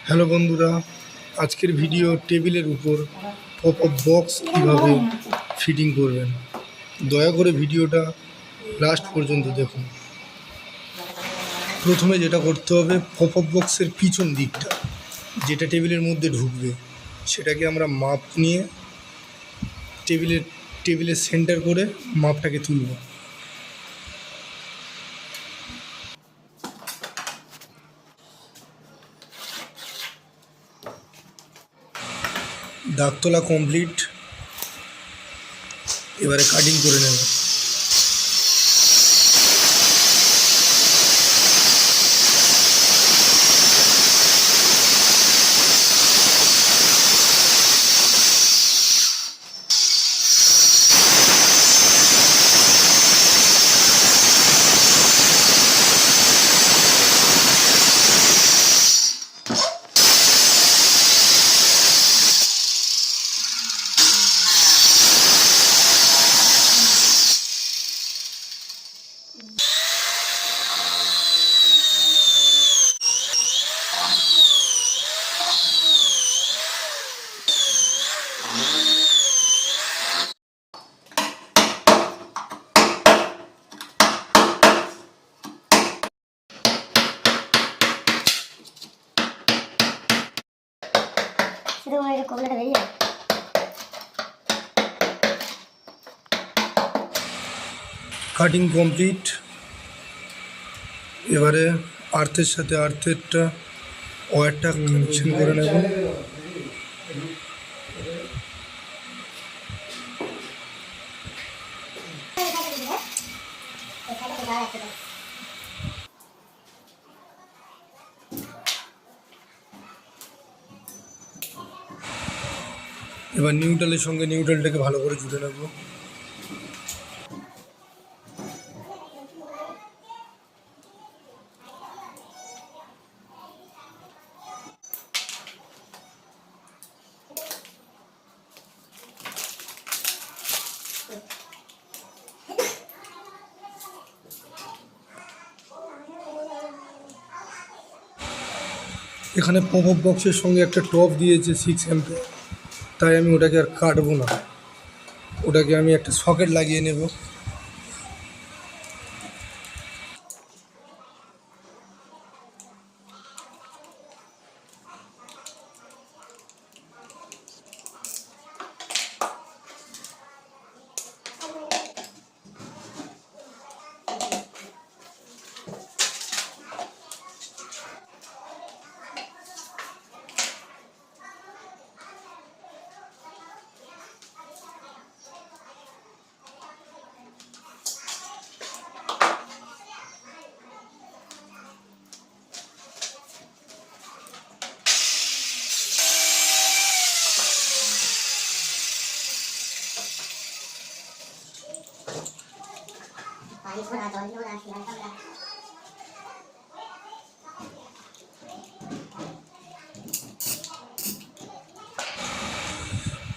Hello বন্ধুরা, আজকের video টেবিলের উপর পপ আপ বক্স কীভাবে ফিটিং করবেন। দয়া করে ভিডিওটা লাস্ট পর্যন্ত দেখুন। প্রথমে যেটা করতে হবে, পপ আপ বক্সের পিছন দিকটা যেটা টেবিলের মধ্যে ঢুকবে সেটাকে আমরা মাপ নিয়ে টেবিলের সেন্টার করে মাপটাকে তুলব। দাগ তোলা কমপ্লিট, এবারে কাটিং করে নেব। কাটিং কমপ্লিট, এবারে আর্থের সাথে আর্থেরটা ওয়্যারটা কানেকশন করে নেব। এবার নিউট্রালের সঙ্গে নিউট্রালটাকে ভালো করে জুড়ে নেব। এখানে পপ আপ বক্সের সঙ্গে একটা টপ দিয়েছে 6 অ্যাম্পের, তাই আমি ওটাকে আর কাটবো না, ওটাকে আমি একটা সকেট লাগিয়ে নেব।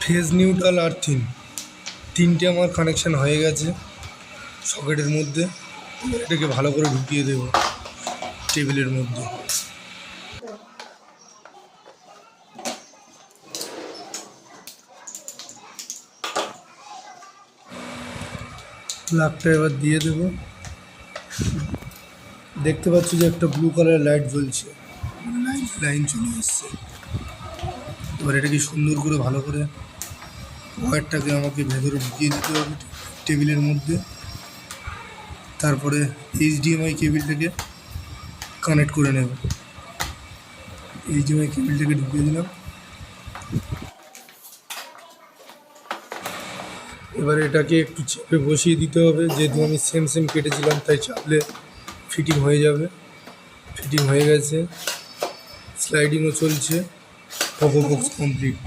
ফেজ নিউট্রাল আর তিনটে আমার কানেকশান হয়ে গেছে সকেটের মধ্যে। এটাকে ভালো করে ঢুকিয়ে দেব টেবিলের মধ্যে। প্লাগটা এবার দিয়ে দেব। দেখতে পাচ্ছি যে একটা ব্লু কালারের লাইট জ্বলছে, লাইন চলে এসছে। এবার এটাকে সুন্দর করে ভালো করে ওয়্যারটাকে আমাকে ভেতরে ঢুকিয়ে দিতে হবে টেবিলের মধ্যে। তারপরে HDMI কেবিলটাকে কানেক্ট করে নেব। HDMI কেবিলটাকে ঢুকিয়ে দিলাম। এবারে এটাকে একটু চেপে বসিয়ে দিতে হবে, যেহেতু আমি সেম কেটেছিলাম তাই চাপলে ফিটিং হয়ে যাবে। ফিটিং হয়ে গেছে, স্লাইডিংও চলছে, পপ আপ বক্স কমপ্লিট।